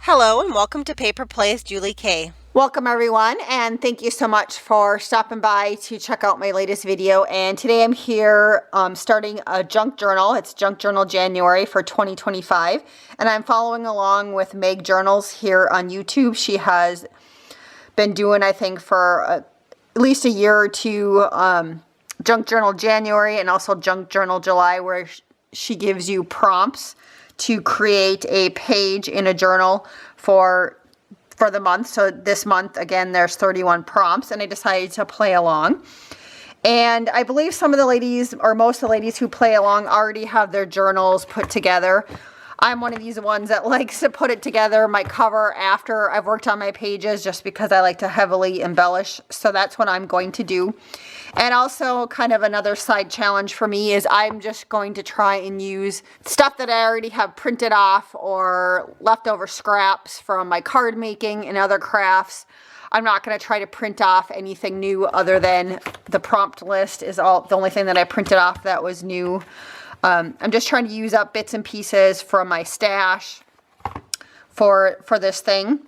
Hello and welcome to Paper Plays Julie K. Welcome everyone, and thank you so much for stopping by to check out my latest video. And today I'm here starting a junk journal. It's Junk Journal January for 2025, and I'm following along with Meg Journals here on YouTube. She has been doing, I think, for at least a year or two, Junk Journal January and also Junk Journal July, where she gives you prompts to create a page in a journal for the month. So this month, again, there's 31 prompts, and I decided to play along. And I believe some of the ladies, or most of the ladies who play along, already have their journals put together. I'm one of these ones that likes to put it together, my cover, after I've worked on my pages, just because I like to heavily embellish. So that's what I'm going to do. And also, kind of another side challenge for me is I'm just going to try and use stuff that I already have printed off or leftover scraps from my card making and other crafts. I'm not going to try to print off anything new other than the prompt list is the only thing that I printed off that was new. I'm just trying to use up bits and pieces from my stash for this thing.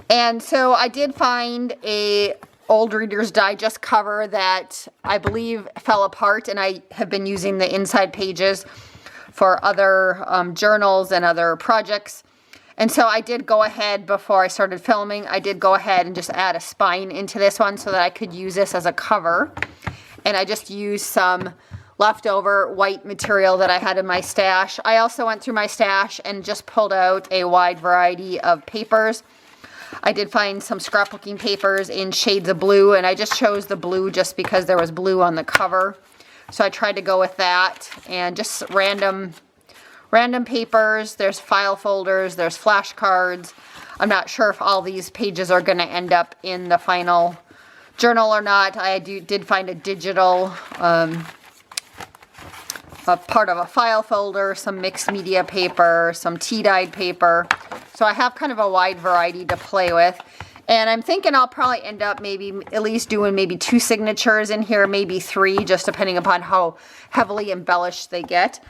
And so I did find a old Reader's Digest cover that I believe fell apart, and I have been using the inside pages for other journals and other projects. And so I did go ahead, before I started filming, I did go ahead and just add a spine into this one so that I could use this as a cover. And I just used some leftover white material that I had in my stash. I also went through my stash and just pulled out a wide variety of papers. I did find some scrapbooking papers in shades of blue, and I just chose the blue just because there was blue on the cover. So I tried to go with that, and just random papers. There's file folders, there's flashcards. I'm not sure if all these pages are going to end up in the final journal or not. I did find a digital a part of a file folder, some mixed media paper, some tea-dyed paper. So I have kind of a wide variety to play with. And I'm thinking I'll probably end up maybe at least doing maybe 2 signatures in here, maybe 3, just depending upon how heavily embellished they get.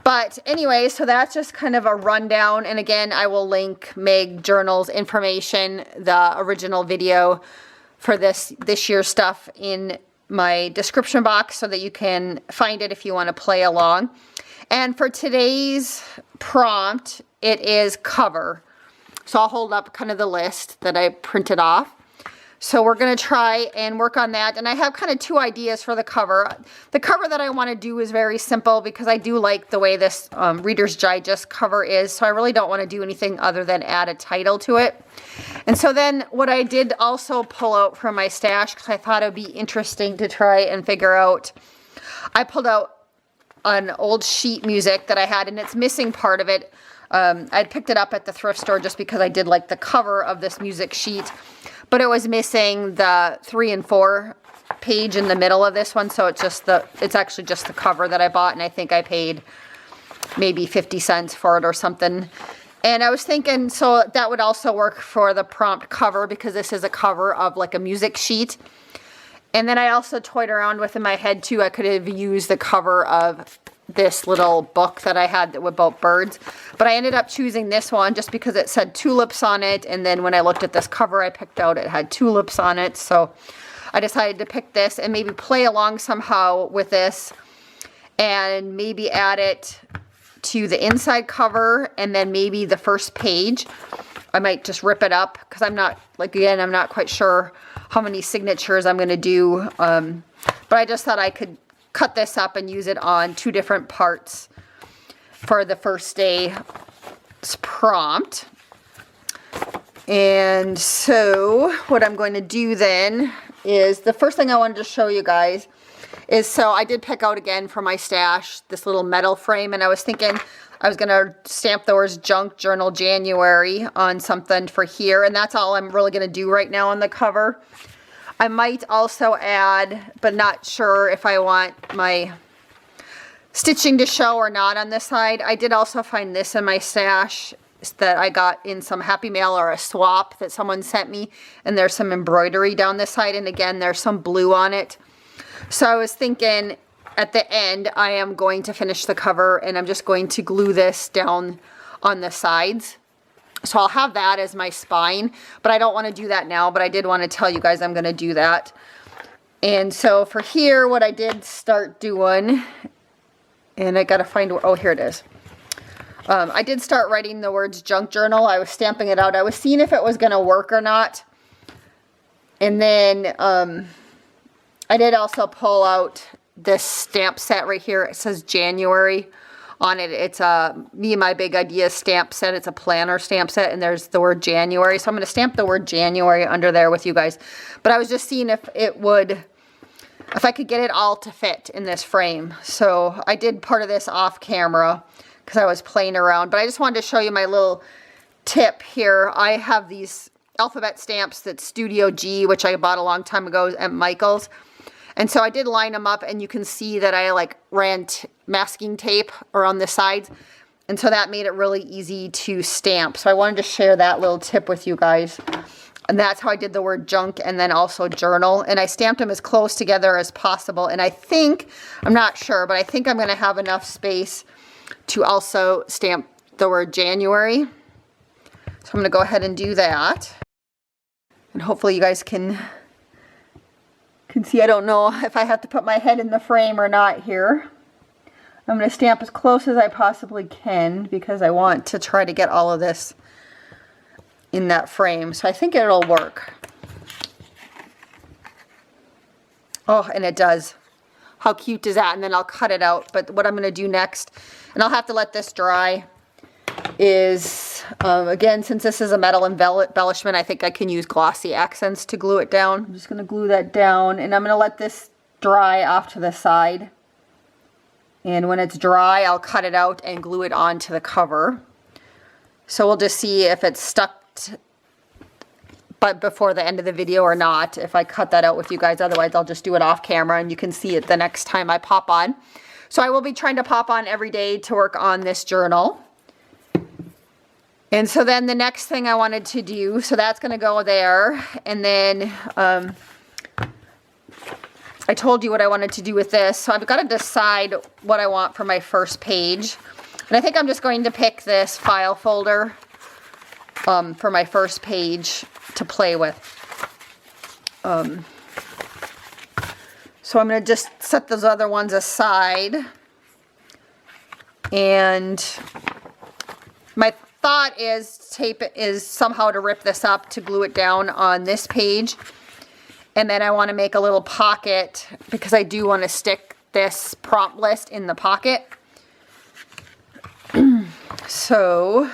But anyway, so that's just kind of a rundown. And again, I will link Meg Journal's information, the original video for this year's stuff, in my description box so that you can find it if you want to play along. And for today's prompt, it is cover. So I'll hold up kind of the list that I printed off. So we're going to try and work on that. And I have kind of 2 ideas for the cover. The cover that I want to do is very simple because I do like the way this Reader's Digest cover is. So I really don't want to do anything other than add a title to it. And so then what I did also pull out from my stash, because I thought it would be interesting to try and figure out, I pulled out an old sheet music that I had, and it's missing part of it. I'd picked it up at the thrift store just because I did like the cover of this music sheet, but it was missing the 3 and 4 page in the middle of this one. So it's actually just the cover that I bought, and I think I paid maybe 50 cents for it or something. And I was thinking, so that would also work for the prompt cover, because this is a cover of like a music sheet. And then I also toyed around with in my head too, I could have used the cover of this little book that I had about birds. But I ended up choosing this one just because it said tulips on it. And then when I looked at this cover I picked out, it had tulips on it. So I decided to pick this and maybe play along somehow with this and maybe add it to the inside cover, and then maybe the first page. I might just rip it up because I'm not quite sure how many signatures I'm going to do. But I just thought I could cut this up and use it on 2 different parts for the first day's prompt. And so what I'm going to do then is, the first thing I wanted to show you guys is, so I did pick out again for my stash this little metal frame, and I was thinking I was going to stamp the words Junk Journal January on something for here, and that's all I'm really going to do right now on the cover. I might also add, but not sure if I want my stitching to show or not on this side. I did also find this in my stash that I got in some Happy Mail or a swap that someone sent me, and there's some embroidery down this side, and again there's some blue on it. So I was thinking at the end I am going to finish the cover, and I'm just going to glue this down on the sides So I'll have that as my spine, but I don't want to do that now, but I did want to tell you guys I'm going to do that. And so for here, what I did start doing, and I got to find, oh, here it is. I did start writing the words junk journal. I was stamping it out. I was seeing if it was going to work or not. And then I did also pull out this stamp set right here. It says January on it. It's a Me and My Big Ideas stamp set. It's a planner stamp set, and there's the word January. So I'm going to stamp the word January under there with you guys. But I was just seeing if I could get it all to fit in this frame. So I did part of this off camera because I was playing around. But I just wanted to show you my little tip here. I have these alphabet stamps that Studio G, which I bought a long time ago at Michael's. And so I did line them up, and you can see that I like ran masking tape around the sides. And so that made it really easy to stamp. So I wanted to share that little tip with you guys. And that's how I did the word junk and then also journal. And I stamped them as close together as possible. And I think, I'm not sure, but I think I'm going to have enough space to also stamp the word January. So I'm going to go ahead and do that. And hopefully you guys can see. I don't know if I have to put my head in the frame or not here. I'm going to stamp as close as I possibly can because I want to try to get all of this in that frame. So I think it'll work. Oh, and it does. How cute is that? And then I'll cut it out. But what I'm going to do next, and I'll have to let this dry, is, again, since this is a metal embellishment, I think I can use glossy accents to glue it down. I'm just going to glue that down, and I'm going to let this dry off to the side. And when it's dry, I'll cut it out and glue it onto the cover. So we'll just see if it's stuck but before the end of the video or not, if I cut that out with you guys. Otherwise, I'll just do it off camera and you can see it the next time I pop on. So I will be trying to pop on every day to work on this journal. And so then the next thing I wanted to do, so that's going to go there. And then I told you what I wanted to do with this. So I've got to decide what I want for my first page. And I think I'm just going to pick this file folder for my first page to play with. So I'm going to just set those other ones aside. And my thought is somehow to rip this up to glue it down on this page. And then I want to make a little pocket because I do want to stick this prompt list in the pocket. So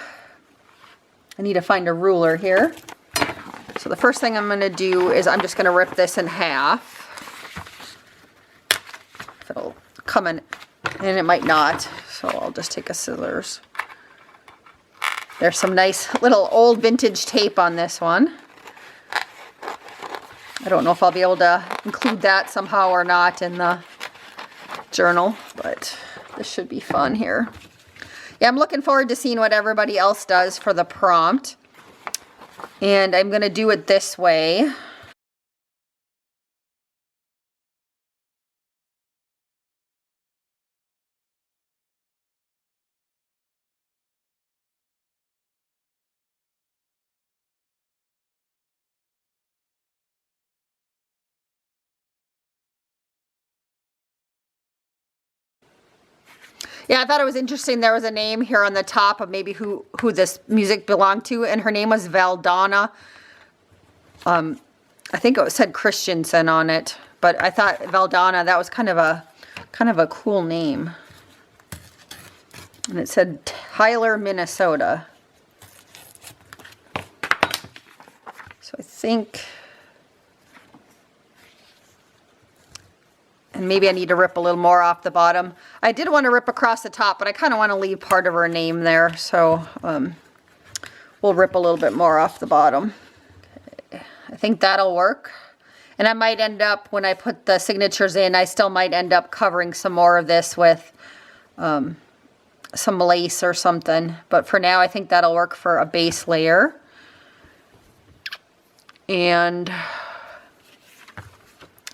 I need to find a ruler here. So the first thing I'm going to do is I'm just going to rip this in half. If it'll come in, and it might not. So I'll just take a scissors. There's some nice little old vintage tape on this one. I don't know if I'll be able to include that somehow or not in the journal, but this should be fun here. Yeah, I'm looking forward to seeing what everybody else does for the prompt. And I'm going to do it this way. Yeah, I thought it was interesting. There was a name here on the top of maybe who this music belonged to, and her name was Valdonna. I think it said Christensen on it, but I thought Valdonna, that was kind of a cool name. And it said Tyler, Minnesota. So I think, and maybe I need to rip a little more off the bottom. I did want to rip across the top, but I kind of want to leave part of her name there. So we'll rip a little bit more off the bottom. Okay. I think that'll work. And I might end up, when I put the signatures in, I still might end up covering some more of this with some lace or something. But for now, I think that'll work for a base layer. And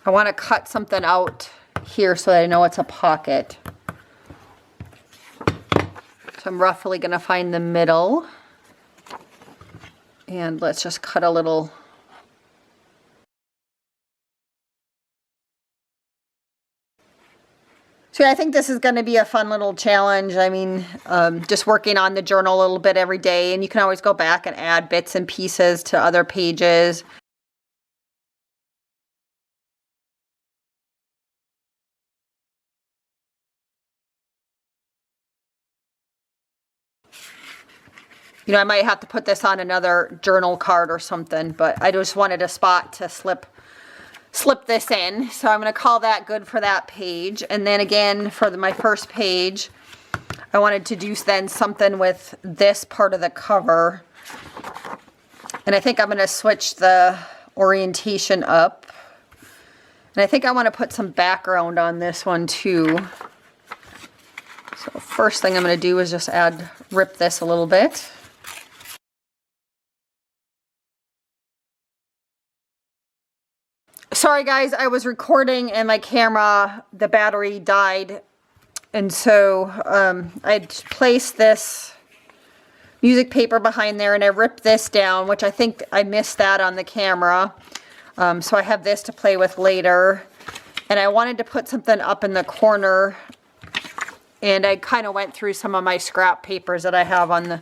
I want to cut something out here so that I know it's a pocket. So I'm roughly going to find the middle. And let's just cut a little. So I think this is going to be a fun little challenge. I mean, just working on the journal a little bit every day, and you can always go back and add bits and pieces to other pages. You know, I might have to put this on another journal card or something, but I just wanted a spot to slip this in. So I'm going to call that good for that page. And then again, for my first page, I wanted to do then something with this part of the cover. And I think I'm going to switch the orientation up. And I think I want to put some background on this one too. So first thing I'm going to do is just rip this a little bit. Sorry guys, I was recording and my camera, the battery died. And so I'd placed this music paper behind there and I ripped this down, which I think I missed that on the camera. So I have this to play with later. And I wanted to put something up in the corner. And I kind of went through some of my scrap papers that I have on the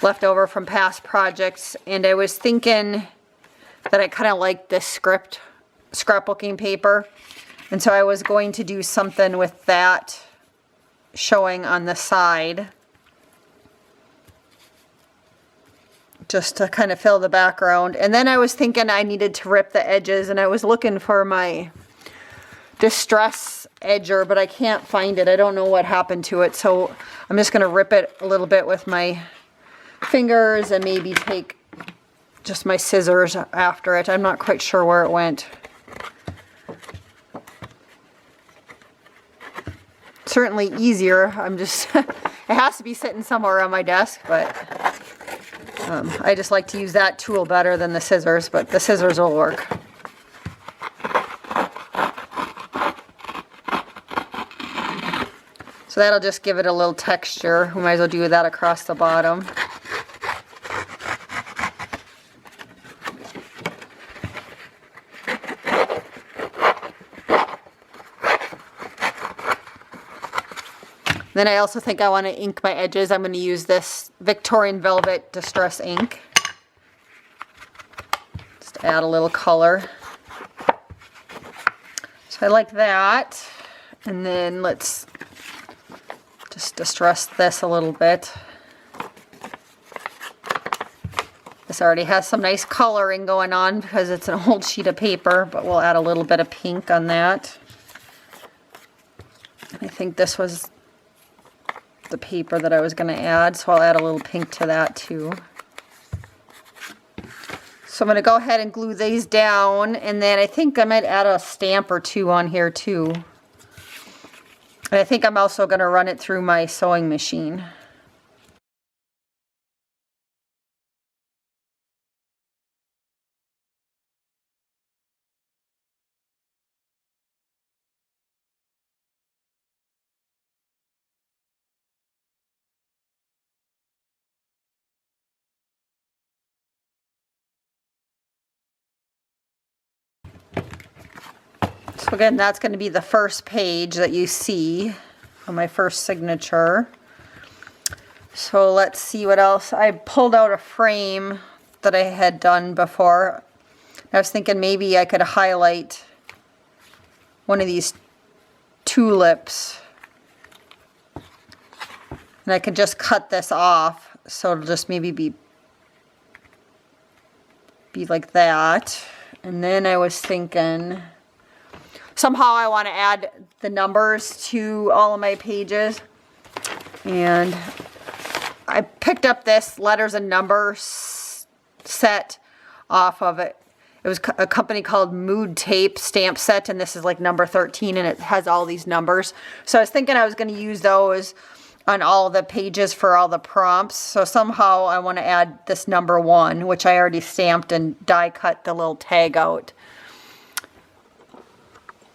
leftover from past projects. And I was thinking that I kind of like this scrapbooking paper. And so I was going to do something with that showing on the side. Just to kind of fill the background. And then I was thinking I needed to rip the edges, and I was looking for my distress edger, but I can't find it. I don't know what happened to it. So I'm just going to rip it a little bit with my fingers and maybe take just my scissors after it. I'm not quite sure where it went. Certainly easier. I'm just, it has to be sitting somewhere on my desk, but I just like to use that tool better than the scissors, but the scissors will work. So that'll just give it a little texture. We might as well do that across the bottom. Then I also think I want to ink my edges. I'm going to use this Victorian Velvet Distress ink. Just to add a little color. So I like that. And then let's just distress this a little bit. This already has some nice coloring going on because it's an old sheet of paper, but we'll add a little bit of pink on that. And I think this was the paper that I was going to add, so I'll add a little pink to that too. So I'm going to go ahead and glue these down, and then I think I might add a stamp or two on here too. And I think I'm also going to run it through my sewing machine. So again, that's going to be the first page that you see on my first signature. So let's see what else. I pulled out a frame that I had done before. I was thinking maybe I could highlight one of these tulips. And I could just cut this off, so it'll just maybe be like that. And then I was thinking, somehow I want to add the numbers to all of my pages. And I picked up this letters and numbers set off of it. It was a company called Mood Tape stamp set, and this is like number 13, and it has all these numbers. So I was thinking I was going to use those on all the pages for all the prompts. So somehow I want to add this number 1, which I already stamped and die cut the little tag out.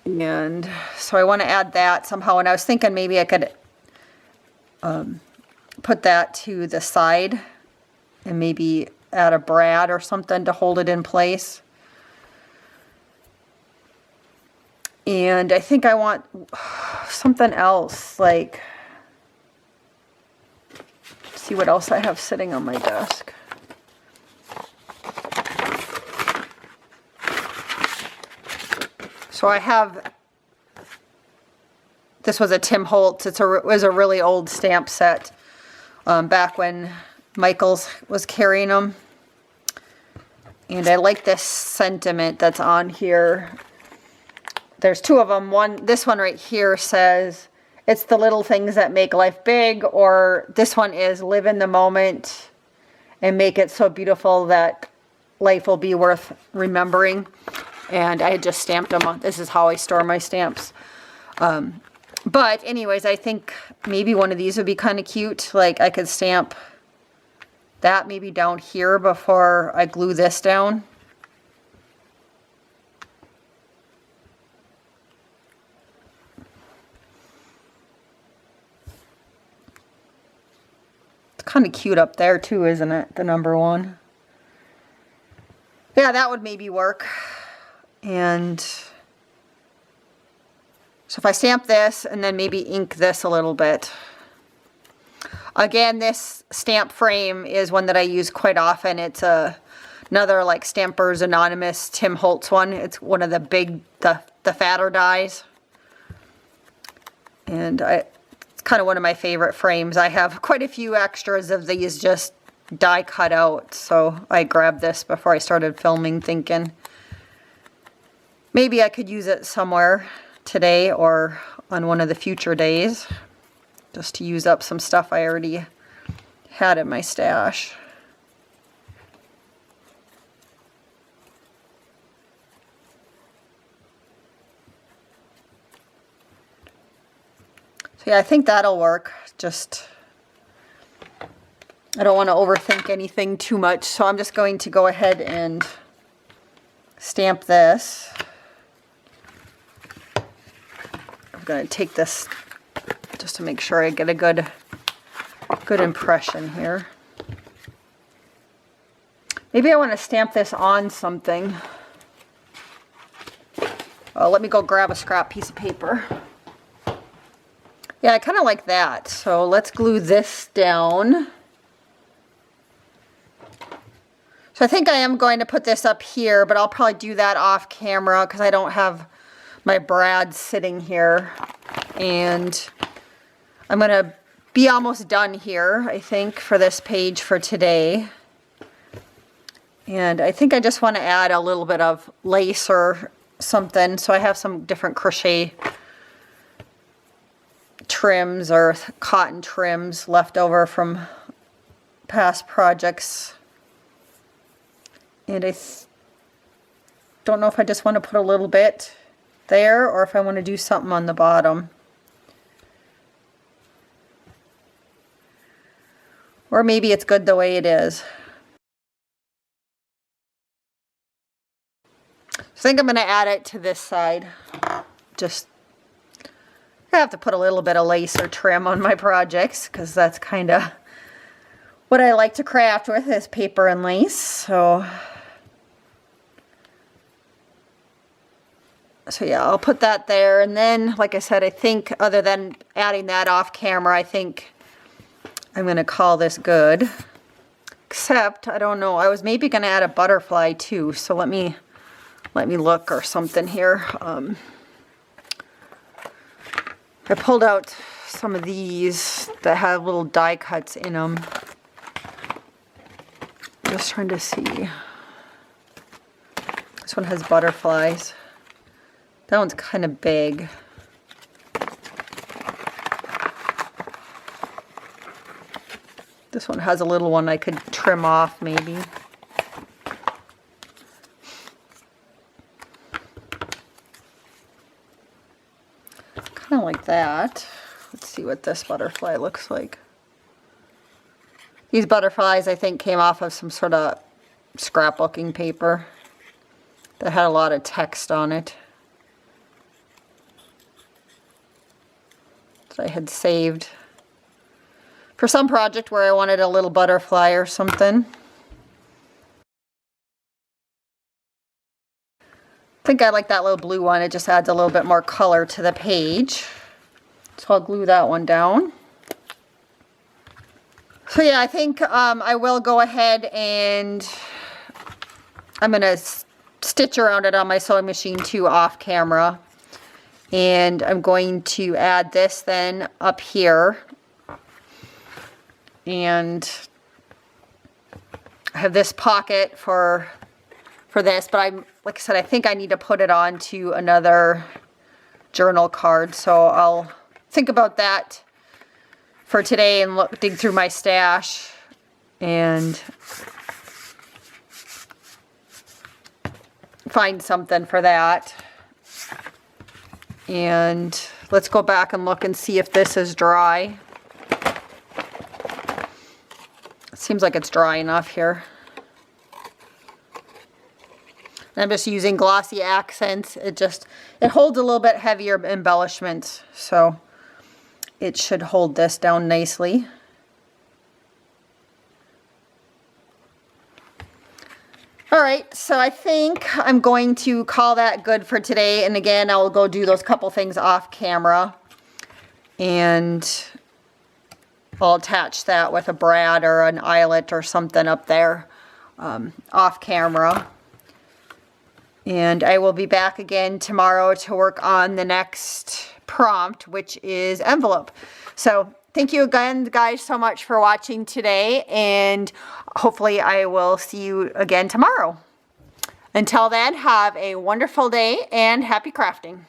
And so I want to add that somehow, and I was thinking maybe I could put that to the side and maybe add a brad or something to hold it in place. And I think I want something else, like, see what else I have sitting on my desk. So I have, this was a Tim Holtz. It was a really old stamp set back when Michaels was carrying them. And I like this sentiment that's on here. There's two of them. This one right here says, it's the little things that make life big, or this one is live in the moment and make it so beautiful that life will be worth remembering. And I had just stamped them. This is how I store my stamps. But anyways, I think maybe one of these would be kind of cute. Like I could stamp that maybe down here before I glue this down. It's kind of cute up there too, isn't it? The number 1. Yeah, that would maybe work. And so if I stamp this and then maybe ink this a little bit. Again, this stamp frame is one that I use quite often. It's another like Stampers Anonymous Tim Holtz one. It's one of the big, the fatter dies. And it's kind of one of my favorite frames. I have quite a few extras of these just die cut out. So I grabbed this before I started filming thinking, maybe I could use it somewhere today or on one of the future days, just to use up some stuff I already had in my stash. So yeah, I think that'll work. Just, I don't want to overthink anything too much, so I'm just going to go ahead and stamp this. I'm going to take this just to make sure I get a good impression here. Maybe I want to stamp this on something. Let me go grab a scrap piece of paper. Yeah, I kind of like that. So let's glue this down. So I think I am going to put this up here, but I'll probably do that off camera because I don't have my brad sitting here. And I'm going to be almost done here, I think, for this page for today. And I think I just want to add a little bit of lace or something. So I have some different crochet trims or cotton trims left over from past projects. And I don't know if I just want to put a little bit there or if I want to do something on the bottom. Or maybe it's good the way it is. I think I'm going to add it to this side. Just, I have to put a little bit of lace or trim on my projects because that's kind of what I like to craft with is paper and lace. So yeah, I'll put that there. And then, like I said, I think other than adding that off camera, I think I'm going to call this good. Except, I don't know, I was maybe going to add a butterfly too. So let me look or something here. I pulled out some of these that have little die cuts in them. Just trying to see. This one has butterflies. That one's kind of big. This one has a little one I could trim off maybe. Kind of like that. Let's see what this butterfly looks like. These butterflies I think came off of some sort of scrapbooking paper that had a lot of text on it that I had saved for some project where I wanted a little butterfly or something. think I like that little blue one. It just adds a little bit more color to the page. So I'll glue that one down. So yeah, I think I will go ahead and I'm going to stitch around it on my sewing machine too off camera. And I'm going to add this then up here. And I have this pocket for this, but like I said, I think I need to put it onto another journal card. So I'll think about that for today and dig through my stash and find something for that. And let's go back and look and see if this is dry. It seems like it's dry enough here. I'm just using glossy accents. It holds a little bit heavier embellishments, so it should hold this down nicely. All right, so I think I'm going to call that good for today. And again, I'll go do those couple things off camera. And I'll attach that with a brad or an eyelet or something up there off camera. And I will be back again tomorrow to work on the next prompt, which is envelope. So thank you again, guys, so much for watching today, and hopefully I will see you again tomorrow. Until then, have a wonderful day and happy crafting.